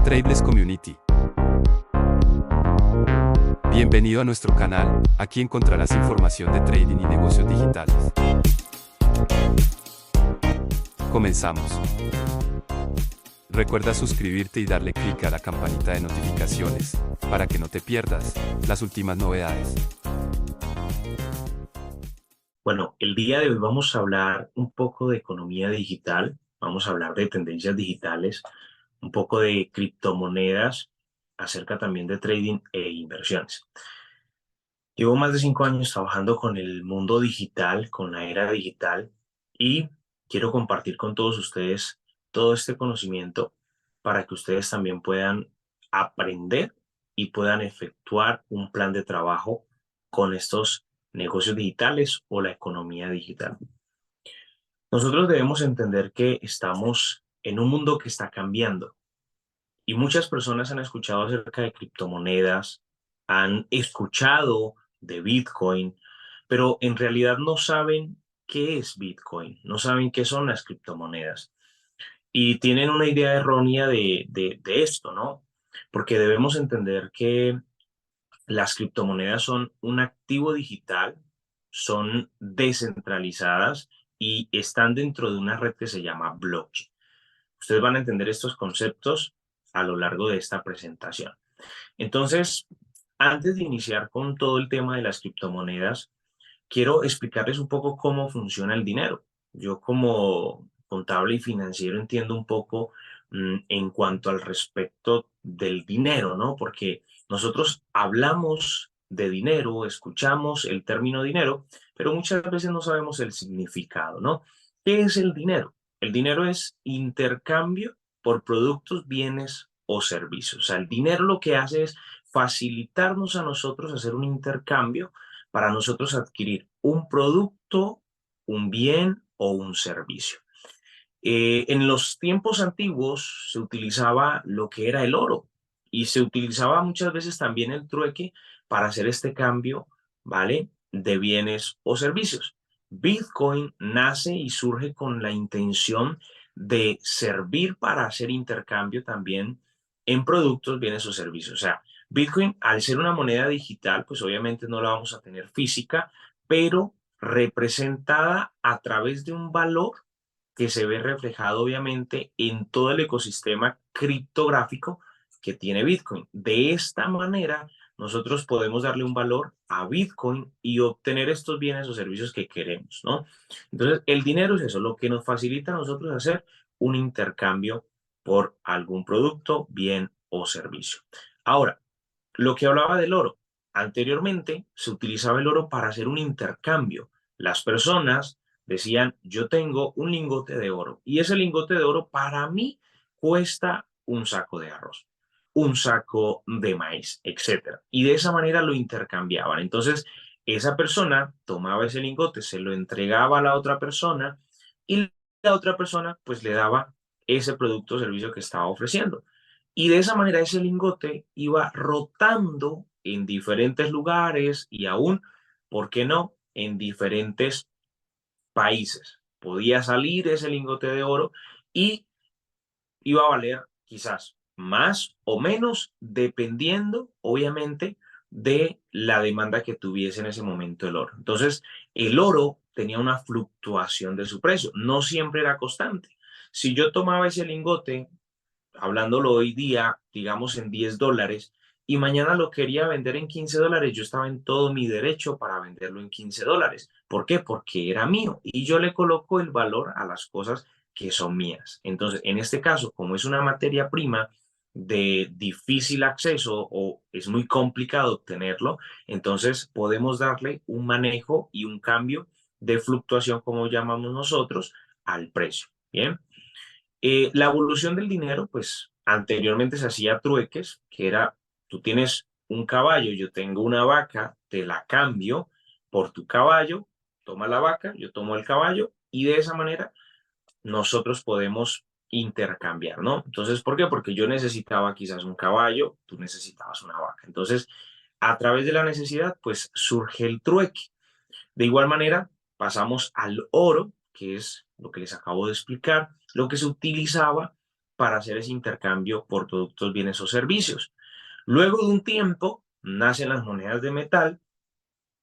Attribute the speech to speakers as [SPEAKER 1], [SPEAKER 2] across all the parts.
[SPEAKER 1] Tradeless Community. Bienvenido a nuestro canal, aquí encontrarás información de trading y negocios digitales. Comenzamos. Recuerda suscribirte y darle clic a la campanita de notificaciones, para que no te pierdas las últimas novedades.
[SPEAKER 2] Bueno, el día de hoy vamos a hablar un poco de economía digital, vamos a hablar de tendencias digitales, un poco de criptomonedas, acerca también de trading e inversiones. Llevo más de 5 años trabajando con el mundo digital, con la era digital, y quiero compartir con todos ustedes todo este conocimiento para que ustedes también puedan aprender y puedan efectuar un plan de trabajo con estos negocios digitales o la economía digital. Nosotros debemos entender que estamos en un mundo que está cambiando y muchas personas han escuchado acerca de criptomonedas, han escuchado de Bitcoin, pero en realidad no saben qué es Bitcoin, no saben qué son las criptomonedas y tienen una idea errónea de esto, ¿no? Porque debemos entender que las criptomonedas son un activo digital, son descentralizadas y están dentro de una red que se llama blockchain. Ustedes van a entender estos conceptos a lo largo de esta presentación. Entonces, antes de iniciar con todo el tema de las criptomonedas, quiero explicarles un poco cómo funciona el dinero. Yo como contable y financiero entiendo un poco en cuanto al respecto del dinero, ¿no? Porque nosotros hablamos de dinero, escuchamos el término dinero, pero muchas veces no sabemos el significado, ¿no? ¿Qué es el dinero? El dinero es intercambio por productos, bienes o servicios. O sea, el dinero lo que hace es facilitarnos a nosotros hacer un intercambio para nosotros adquirir un producto, un bien o un servicio. En los tiempos antiguos se utilizaba lo que era el oro y se utilizaba muchas veces también el trueque para hacer este cambio, ¿vale? De bienes o servicios. Bitcoin nace y surge con la intención de servir para hacer intercambio también en productos, bienes o servicios. O sea, Bitcoin, al ser una moneda digital, pues obviamente no la vamos a tener física, pero representada a través de un valor que se ve reflejado obviamente en todo el ecosistema criptográfico que tiene Bitcoin. De esta manera, nosotros podemos darle un valor a Bitcoin y obtener estos bienes o servicios que queremos, ¿no? Entonces, el dinero es eso, lo que nos facilita a nosotros hacer un intercambio por algún producto, bien o servicio. Ahora, lo que hablaba del oro. Anteriormente se utilizaba el oro para hacer un intercambio. Las personas decían, yo tengo un lingote de oro y ese lingote de oro para mí cuesta un saco de arroz, un saco de maíz, etcétera. Y de esa manera lo intercambiaban. Entonces, esa persona tomaba ese lingote, se lo entregaba a la otra persona y la otra persona pues le daba ese producto o servicio que estaba ofreciendo. Y de esa manera ese lingote iba rotando en diferentes lugares y aún, ¿por qué no?, en diferentes países. Podía salir ese lingote de oro y iba a valer quizás más o menos dependiendo, obviamente, de la demanda que tuviese en ese momento el oro. Entonces, el oro tenía una fluctuación de su precio, no siempre era constante. Si yo tomaba ese lingote hablándolo hoy día, digamos en $10, y mañana lo quería vender en $15, yo estaba en todo mi derecho para venderlo en $15. ¿Por qué? Porque era mío y yo le coloco el valor a las cosas que son mías. Entonces, en este caso, como es una materia prima de difícil acceso o es muy complicado obtenerlo, entonces podemos darle un manejo y un cambio de fluctuación, como llamamos nosotros, al precio. Bien. La evolución del dinero, pues anteriormente se hacía trueques, que era, tú tienes un caballo, yo tengo una vaca, te la cambio por tu caballo, toma la vaca, yo tomo el caballo, y de esa manera nosotros podemos intercambiar, ¿no? Entonces, ¿por qué? Porque yo necesitaba quizás un caballo, tú necesitabas una vaca. Entonces, a través de la necesidad, pues surge el trueque. De igual manera, pasamos al oro, que es lo que les acabo de explicar, lo que se utilizaba para hacer ese intercambio por productos, bienes o servicios. Luego de un tiempo, nacen las monedas de metal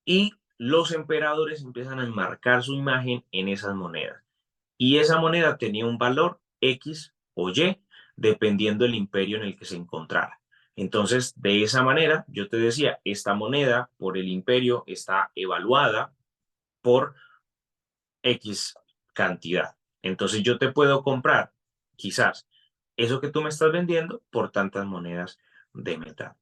[SPEAKER 2] y los emperadores empiezan a enmarcar su imagen en esas monedas. Y esa moneda tenía un valor X o Y, dependiendo del imperio en el que se encontrara. Entonces, de esa manera, yo te decía, esta moneda por el imperio está evaluada por X cantidad. Entonces, yo te puedo comprar quizás eso que tú me estás vendiendo por tantas monedas de metal.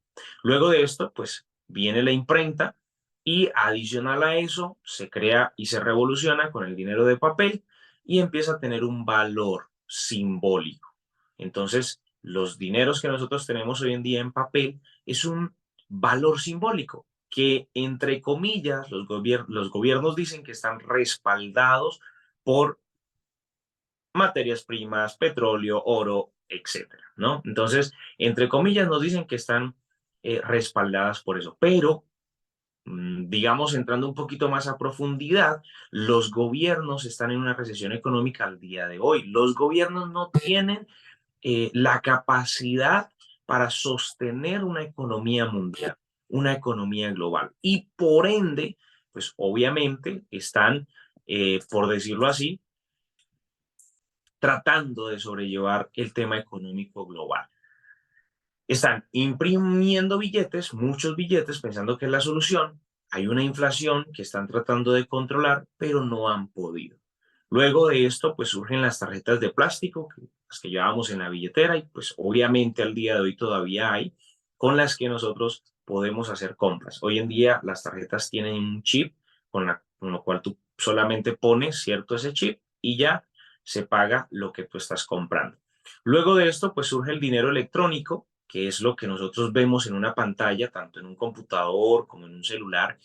[SPEAKER 2] Luego de esto, pues viene la imprenta y adicional a eso se crea y se revoluciona con el dinero de papel y empieza a tener un valor simbólico. Entonces, los dineros que nosotros tenemos hoy en día en papel es un valor simbólico que, entre comillas, los gobiernos dicen que están respaldados por materias primas, petróleo, oro, etcétera, ¿no? Entonces, entre comillas, nos dicen que están respaldadas por eso, pero digamos, entrando un poquito más a profundidad, los gobiernos están en una recesión económica al día de hoy. Los gobiernos no tienen la capacidad para sostener una economía mundial, una economía global. Y por ende, pues obviamente están, por decirlo así, tratando de sobrellevar el tema económico global. Están imprimiendo billetes, muchos billetes, pensando que es la solución. Hay una inflación que están tratando de controlar, pero no han podido. Luego de esto, pues surgen las tarjetas de plástico, las que llevábamos en la billetera, y pues obviamente al día de hoy todavía hay, con las que nosotros podemos hacer compras. Hoy en día las tarjetas tienen un chip con lo cual tú solamente pones cierto ese chip y ya se paga lo que tú estás comprando. Luego de esto, pues surge el dinero electrónico, que es lo que nosotros vemos en una pantalla, tanto en un computador como en un celular,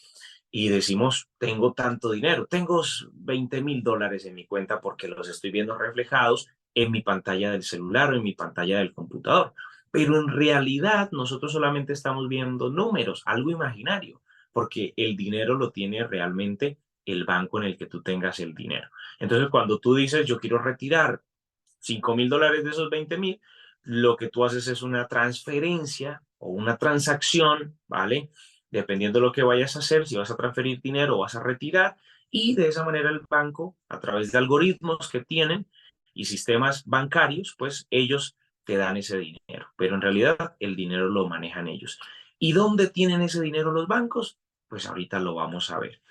[SPEAKER 2] y decimos, tengo tanto dinero, tengo $20,000 en mi cuenta porque los estoy viendo reflejados en mi pantalla del celular o en mi pantalla del computador. Pero en realidad nosotros solamente estamos viendo números, algo imaginario, porque el dinero lo tiene realmente el banco en el que tú tengas el dinero. Entonces, cuando tú dices, yo quiero retirar $5,000 de esos 20,000, lo que tú haces es una transferencia o una transacción, ¿vale? Dependiendo de lo que vayas a hacer, si vas a transferir dinero o vas a retirar, y de esa manera el banco, a través de algoritmos que tienen y sistemas bancarios, pues ellos te dan ese dinero, pero en realidad el dinero lo manejan ellos. ¿Y dónde tienen ese dinero los bancos? Pues ahorita lo vamos a ver.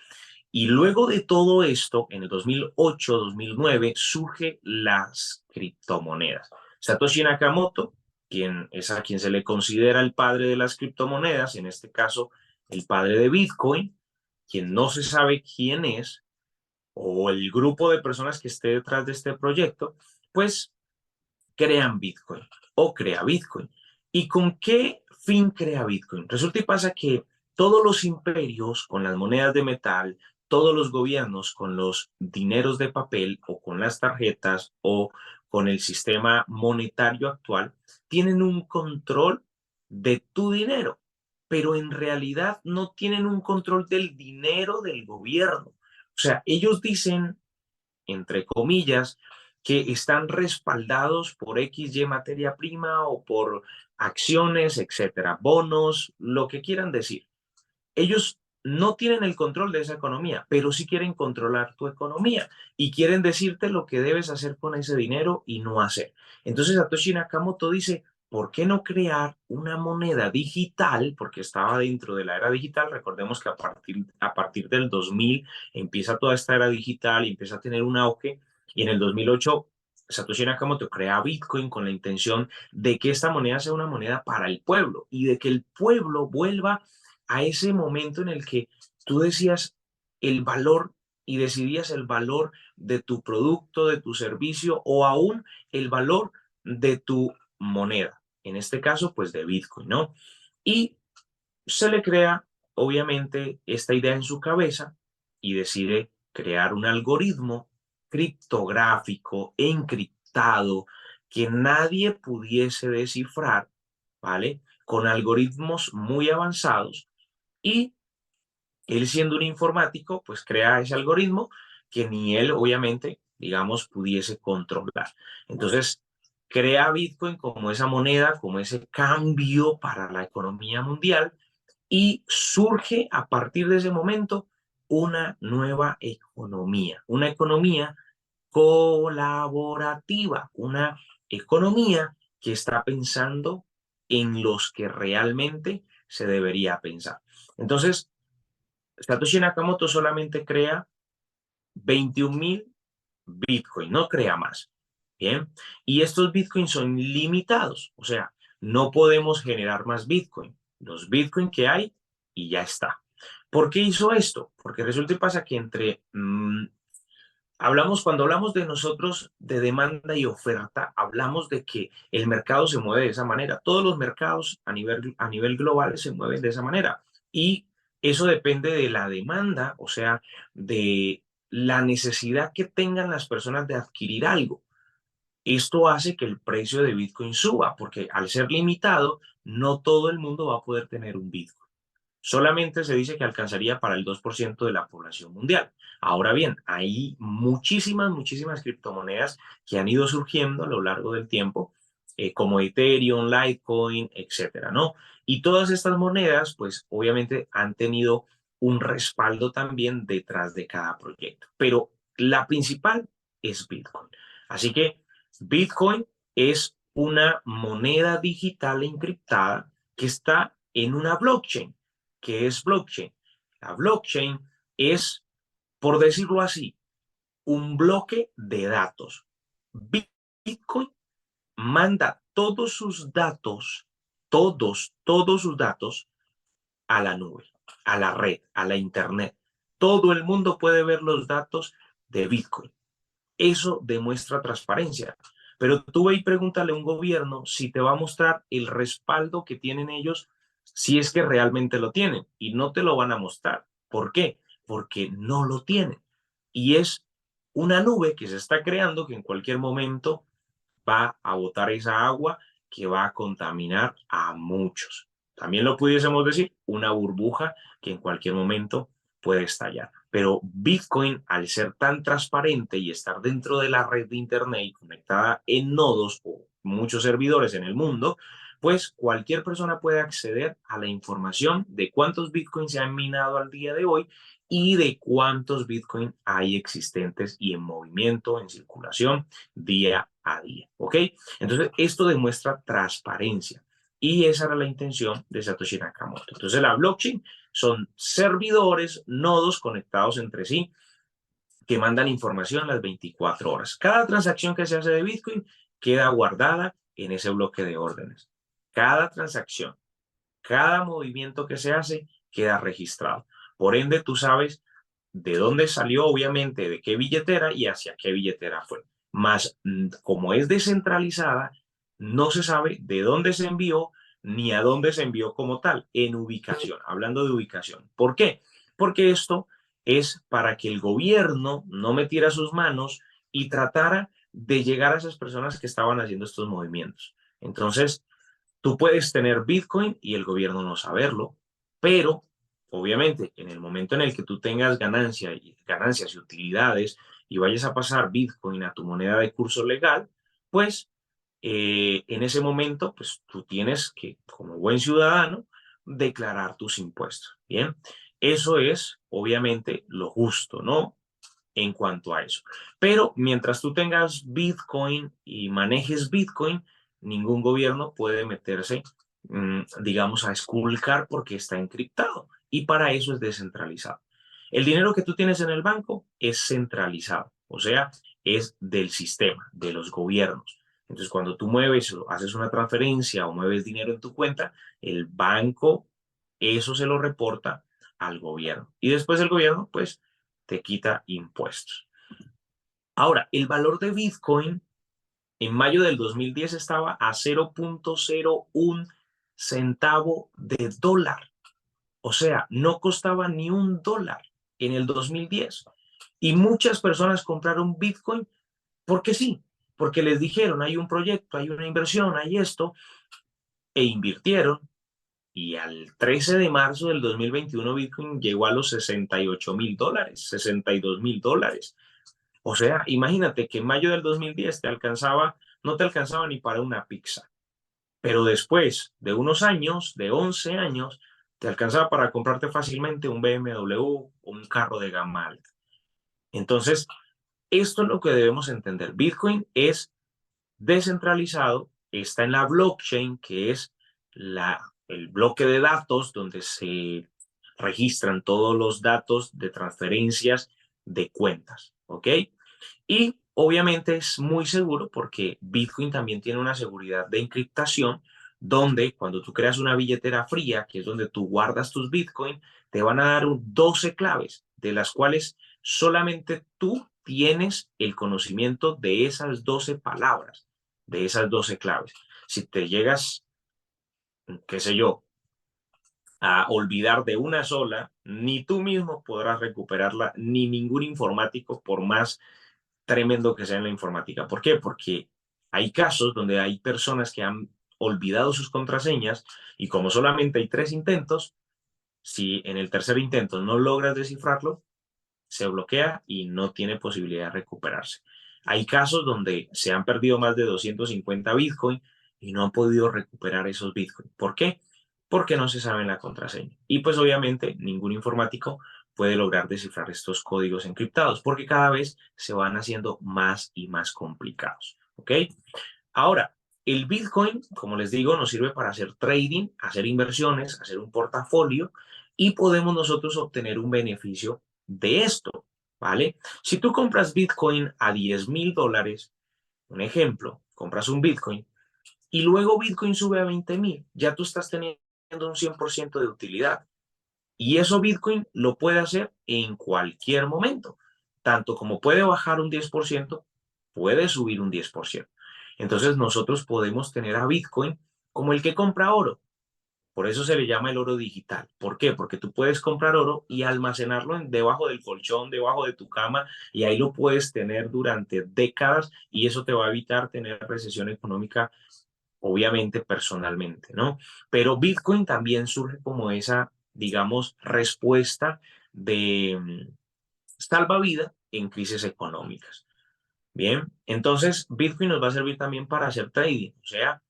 [SPEAKER 2] Y luego de todo esto, en el 2008-2009, surgen las criptomonedas. Satoshi Nakamoto, quien es a quien se le considera el padre de las criptomonedas, en este caso el padre de Bitcoin, quien no se sabe quién es, o el grupo de personas que esté detrás de este proyecto, pues crean Bitcoin o crea Bitcoin. ¿Y con qué fin crea Bitcoin? Resulta y pasa que todos los imperios con las monedas de metal, todos los gobiernos con los dineros de papel o con las tarjetas o con el sistema monetario actual, tienen un control de tu dinero, pero en realidad no tienen un control del dinero del gobierno. O sea, ellos dicen, entre comillas, que están respaldados por X, Y materia prima o por acciones, etcétera, bonos, lo que quieran decir. Ellos no tienen el control de esa economía, pero sí quieren controlar tu economía y quieren decirte lo que debes hacer con ese dinero y no hacer. Entonces Satoshi Nakamoto dice, ¿por qué no crear una moneda digital? Porque estaba dentro de la era digital. Recordemos que a partir del 2000 empieza toda esta era digital y empieza a tener un auge. Y en el 2008 Satoshi Nakamoto crea Bitcoin con la intención de que esta moneda sea una moneda para el pueblo y de que el pueblo vuelva a ese momento en el que tú decías el valor y decidías el valor de tu producto, de tu servicio o aún el valor de tu moneda. En este caso, pues de Bitcoin, ¿no? Y se le crea, obviamente, esta idea en su cabeza y decide crear un algoritmo criptográfico, encriptado, que nadie pudiese descifrar, ¿vale? Con algoritmos muy avanzados y él siendo un informático, pues crea ese algoritmo que ni él, obviamente, digamos, pudiese controlar. Entonces, crea Bitcoin como esa moneda, como ese cambio para la economía mundial y surge a partir de ese momento una nueva economía, una economía colaborativa, una economía que está pensando en los que realmente se debería pensar. Entonces, Satoshi Nakamoto solamente crea 21.000 Bitcoin, no crea más. Bien, y estos Bitcoin son limitados, o sea, no podemos generar más Bitcoin. Los Bitcoin que hay y ya está. ¿Por qué hizo esto? Porque resulta y pasa que cuando hablamos de nosotros de demanda y oferta, hablamos de que el mercado se mueve de esa manera. Todos los mercados a nivel global se mueven de esa manera. Y eso depende de la demanda, o sea, de la necesidad que tengan las personas de adquirir algo. Esto hace que el precio de Bitcoin suba, porque al ser limitado, no todo el mundo va a poder tener un Bitcoin. Solamente se dice que alcanzaría para el 2% de la población mundial. Ahora bien, hay muchísimas criptomonedas que han ido surgiendo a lo largo del tiempo, como Ethereum, Litecoin, etcétera, ¿no? Y todas estas monedas, pues obviamente han tenido un respaldo también detrás de cada proyecto. Pero la principal es Bitcoin. Así que Bitcoin es una moneda digital encriptada que está en una blockchain. ¿Qué es blockchain? La blockchain es, por decirlo así, un bloque de datos. Bitcoin manda todos sus datos, todos sus datos a la nube, a la red, a la internet. Todo el mundo puede ver los datos de Bitcoin. Eso demuestra transparencia. Pero tú ve y pregúntale a un gobierno si te va a mostrar el respaldo que tienen ellos, si es que realmente lo tienen. Y no te lo van a mostrar. ¿Por qué? Porque no lo tienen. Y es una nube que se está creando que en cualquier momento va a botar esa agua que va a contaminar a muchos. También lo pudiésemos decir, una burbuja que en cualquier momento puede estallar. Pero Bitcoin, al ser tan transparente y estar dentro de la red de Internet y conectada en nodos o muchos servidores en el mundo, pues cualquier persona puede acceder a la información de cuántos Bitcoins se han minado al día de hoy y de cuántos Bitcoin hay existentes y en movimiento, en circulación día a día. ¿Ok? Entonces, esto demuestra transparencia. Y esa era la intención de Satoshi Nakamoto. Entonces, la blockchain son servidores, nodos conectados entre sí que mandan información las 24 horas. Cada transacción que se hace de Bitcoin queda guardada en ese bloque de órdenes. Cada transacción, cada movimiento que se hace queda registrado. Por ende, tú sabes de dónde salió, obviamente, de qué billetera y hacia qué billetera fue. Más, como es descentralizada, no se sabe de dónde se envió ni a dónde se envió como tal, en ubicación, hablando de ubicación. ¿Por qué? Porque esto es para que el gobierno no metiera sus manos y tratara de llegar a esas personas que estaban haciendo estos movimientos. Entonces, tú puedes tener Bitcoin y el gobierno no saberlo, pero obviamente en el momento en el que tú tengas ganancias y utilidades y vayas a pasar Bitcoin a tu moneda de curso legal, pues en ese momento, pues tú tienes que, como buen ciudadano, declarar tus impuestos. Bien, eso es obviamente lo justo, ¿no? En cuanto a eso. Pero mientras tú tengas Bitcoin y manejes Bitcoin, ningún gobierno puede meterse, digamos, a esculcar porque está encriptado. Y para eso es descentralizado. El dinero que tú tienes en el banco es centralizado, o sea, es del sistema, de los gobiernos. Entonces, cuando tú mueves o haces una transferencia o mueves dinero en tu cuenta, el banco, eso se lo reporta al gobierno. Y después el gobierno, pues, te quita impuestos. Ahora, el valor de Bitcoin en mayo del 2010 estaba a 0.01 centavo de dólar. O sea, no costaba ni un dólar en el 2010. Y muchas personas compraron Bitcoin porque sí, porque les dijeron, hay un proyecto, hay una inversión, hay esto, e invirtieron. Y al 13 de marzo del 2021 Bitcoin llegó a los $68.000, $62.000. O sea, imagínate que en mayo del 2010 te alcanzaba, no te alcanzaba ni para una pizza. Pero después de unos años, de 11 años, te alcanzaba para comprarte fácilmente un BMW o un carro de gama alta. Entonces, esto es lo que debemos entender. Bitcoin es descentralizado, está en la blockchain, que es el bloque de datos donde se registran todos los datos de transferencias de cuentas, ¿ok? Y obviamente es muy seguro porque Bitcoin también tiene una seguridad de encriptación donde cuando tú creas una billetera fría, que es donde tú guardas tus Bitcoin, te van a dar 12 claves, de las cuales solamente tú tienes el conocimiento de esas 12 palabras, de esas 12 claves. Si te llegas, qué sé yo, a olvidar de una sola, ni tú mismo podrás recuperarla, ni ningún informático, por más tremendo que sea en la informática. ¿Por qué? Porque hay casos donde hay personas que han olvidado sus contraseñas y como solamente hay 3 intentos, si en el tercer intento no logras descifrarlo, se bloquea y no tiene posibilidad de recuperarse. Hay casos donde se han perdido más de 250 Bitcoin y no han podido recuperar esos Bitcoin. ¿Por qué? Porque no se sabe la contraseña. Y pues obviamente ningún informático puede lograr descifrar estos códigos encriptados porque cada vez se van haciendo más y más complicados. ¿Ok? Ahora, el Bitcoin, como les digo, nos sirve para hacer trading, hacer inversiones, hacer un portafolio y podemos nosotros obtener un beneficio de esto, ¿vale? Si tú compras Bitcoin a $10,000, un ejemplo, compras un Bitcoin y luego Bitcoin sube a 20,000, ya tú estás teniendo un 100% de utilidad. Y eso Bitcoin lo puede hacer en cualquier momento, tanto como puede bajar un 10%, puede subir un 10%. Entonces nosotros podemos tener a Bitcoin como el que compra oro. Por eso se le llama el oro digital. ¿Por qué? Porque tú puedes comprar oro y almacenarlo debajo del colchón, debajo de tu cama, y ahí lo puedes tener durante décadas y eso te va a evitar tener recesión económica, obviamente personalmente, ¿no? Pero Bitcoin también surge como esa, digamos, respuesta de salvavidas en crisis económicas. Bien, entonces Bitcoin nos va a servir también para hacer trading, o sea,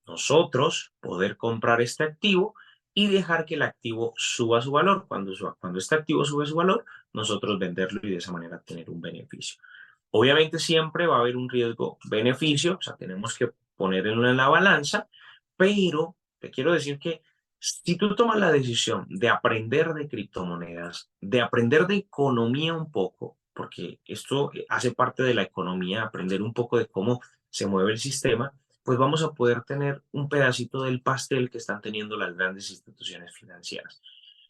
[SPEAKER 2] nosotros poder comprar este activo y dejar que el activo suba su valor. Cuando este activo sube su valor, nosotros venderlo y de esa manera tener un beneficio. Obviamente siempre va a haber un riesgo-beneficio, o sea, tenemos que ponerlo en la balanza, pero te quiero decir que si tú tomas la decisión de aprender de criptomonedas, de aprender de economía un poco, porque esto hace parte de la economía, aprender un poco de cómo se mueve el sistema, pues vamos a poder tener un pedacito del pastel que están teniendo las grandes instituciones financieras.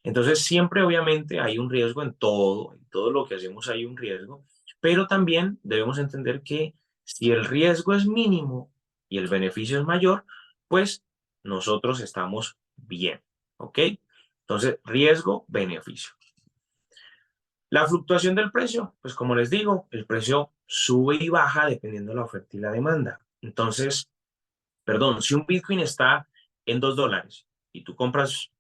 [SPEAKER 2] Entonces, siempre obviamente hay un riesgo en todo lo que hacemos hay un riesgo, pero también debemos entender que si el riesgo es mínimo y el beneficio es mayor, pues nosotros estamos bien, ¿ok? Entonces, riesgo, beneficio. La fluctuación del precio, pues como les digo, el precio sube y baja dependiendo de la oferta y la demanda. Entonces, perdón, si un Bitcoin está en $2 y tú compras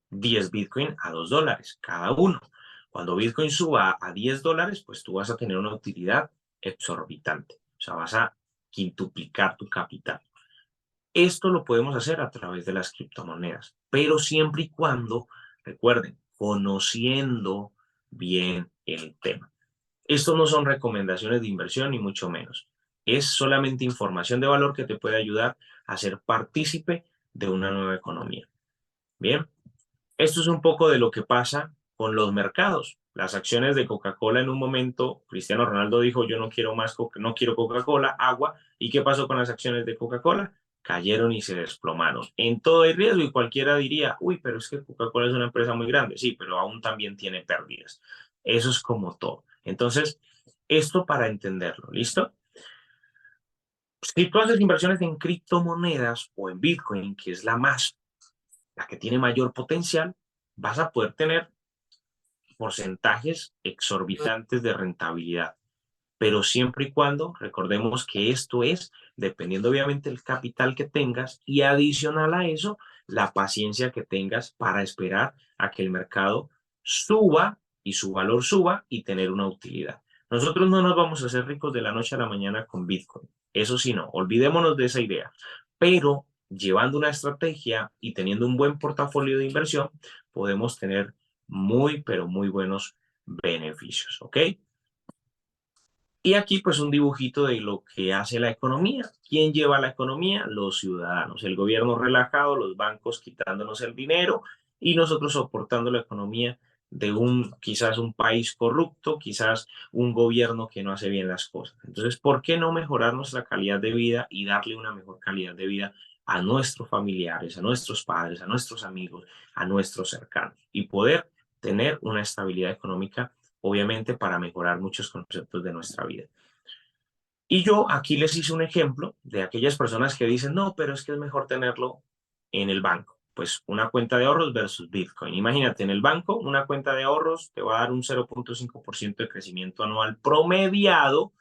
[SPEAKER 2] 10 Bitcoin a $2 cada uno, cuando Bitcoin suba a $10, pues tú vas a tener una utilidad exorbitante. O sea, vas a quintuplicar tu capital. Esto lo podemos hacer a través de las criptomonedas, pero siempre y cuando, recuerden, conociendo bien el tema. Esto no son recomendaciones de inversión ni mucho menos. Es solamente información de valor que te puede ayudar a ser partícipe de una nueva economía. Bien, esto es un poco de lo que pasa con los mercados. Las acciones de Coca-Cola en un momento, Cristiano Ronaldo dijo, yo no quiero más, no quiero Coca-Cola, agua. ¿Y qué pasó con las acciones de Coca-Cola? Cayeron y se desplomaron. En todo hay riesgo y cualquiera diría, uy, pero es que Coca-Cola es una empresa muy grande. Sí, pero aún también tiene pérdidas. Eso es como todo. Entonces, esto para entenderlo, ¿listo? Si tú haces inversiones en criptomonedas o en Bitcoin, que es la que tiene mayor potencial, vas a poder tener porcentajes exorbitantes de rentabilidad, pero siempre y cuando recordemos que esto es dependiendo obviamente del capital que tengas y adicional a eso, la paciencia que tengas para esperar a que el mercado suba y su valor suba y tener una utilidad. Nosotros no nos vamos a hacer ricos de la noche a la mañana con Bitcoin. Eso sí, no, olvidémonos de esa idea. Pero llevando una estrategia y teniendo un buen portafolio de inversión, podemos tener muy, pero muy buenos beneficios, ¿ok? Y aquí pues un dibujito de lo que hace la economía. ¿Quién lleva la economía? Los ciudadanos. El gobierno relajado, los bancos quitándonos el dinero y nosotros soportando la economía de quizás un país corrupto, quizás un gobierno que no hace bien las cosas. Entonces, ¿por qué no mejorar nuestra calidad de vida y darle una mejor calidad de vida a nuestros familiares, a nuestros padres, a nuestros amigos, a nuestros cercanos y poder tener una estabilidad económica, obviamente, para mejorar muchos conceptos de nuestra vida? Y yo aquí les hice un ejemplo de aquellas personas que dicen, no, pero es que es mejor tenerlo en el banco. Pues una cuenta de ahorros versus Bitcoin. Imagínate, en el banco, una cuenta de ahorros te va a dar un 0.5% de crecimiento anual promediado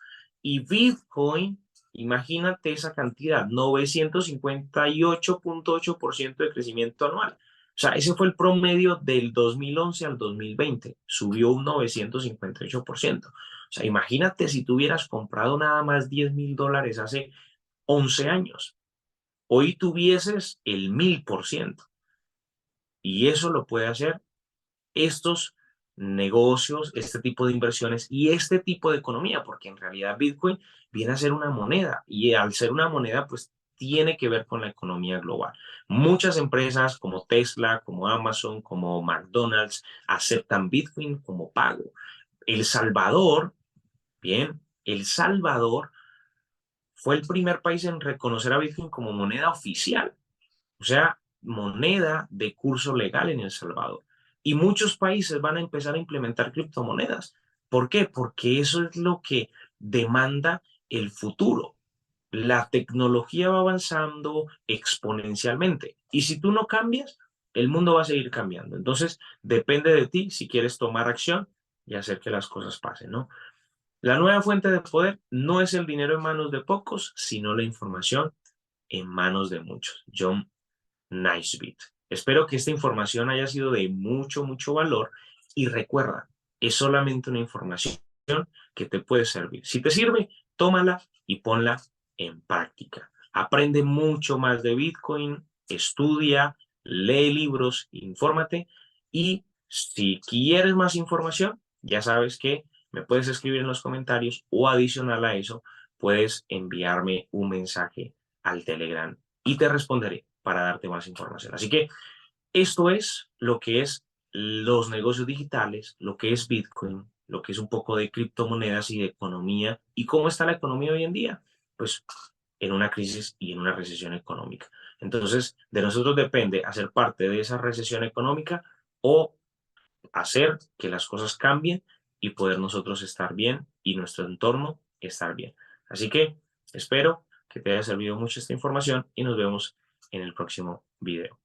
[SPEAKER 2] y Bitcoin, imagínate esa cantidad, 958.8% de crecimiento anual. O sea, ese fue el promedio del 2011 al 2020. Subió un 958%. O sea, imagínate si tú hubieras comprado nada más $10,000 hace 11 años. Hoy tuvieses el 1000%. Y eso lo puede hacer estos negocios, este tipo de inversiones y este tipo de economía, porque en realidad Bitcoin viene a ser una moneda y al ser una moneda, pues tiene que ver con la economía global. Muchas empresas como Tesla, como Amazon, como McDonald's aceptan Bitcoin como pago. El Salvador, bien, El Salvador fue el primer país en reconocer a Bitcoin como moneda oficial, o sea, moneda de curso legal en El Salvador. Y muchos países van a empezar a implementar criptomonedas. ¿Por qué? Porque eso es lo que demanda el futuro. La tecnología va avanzando exponencialmente y si tú no cambias, el mundo va a seguir cambiando. Entonces, depende de ti si quieres tomar acción y hacer que las cosas pasen, ¿no? La nueva fuente de poder no es el dinero en manos de pocos, sino la información en manos de muchos. John Naisbitt. Espero que esta información haya sido de mucho, mucho valor y recuerda, es solamente una información que te puede servir. Si te sirve, tómala y ponla en práctica. Aprende mucho más de Bitcoin, estudia, lee libros, infórmate y si quieres más información, ya sabes que me puedes escribir en los comentarios o adicional a eso, puedes enviarme un mensaje al Telegram y te responderé para darte más información. Así que esto es lo que es los negocios digitales, lo que es Bitcoin, lo que es un poco de criptomonedas y de economía. ¿Y cómo está la economía hoy en día? Pues en una crisis y en una recesión económica. Entonces, de nosotros depende hacer parte de esa recesión económica o hacer que las cosas cambien y poder nosotros estar bien y nuestro entorno estar bien. Así que espero que te haya servido mucho esta información y nos vemos en el próximo video.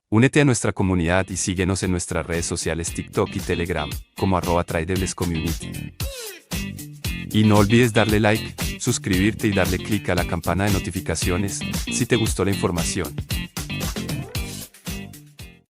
[SPEAKER 1] Únete a nuestra comunidad y síguenos en nuestras redes sociales TikTok y Telegram, como @TradeablesCommunity. Y no olvides darle like, suscribirte y darle clic a la campana de notificaciones, si te gustó la información.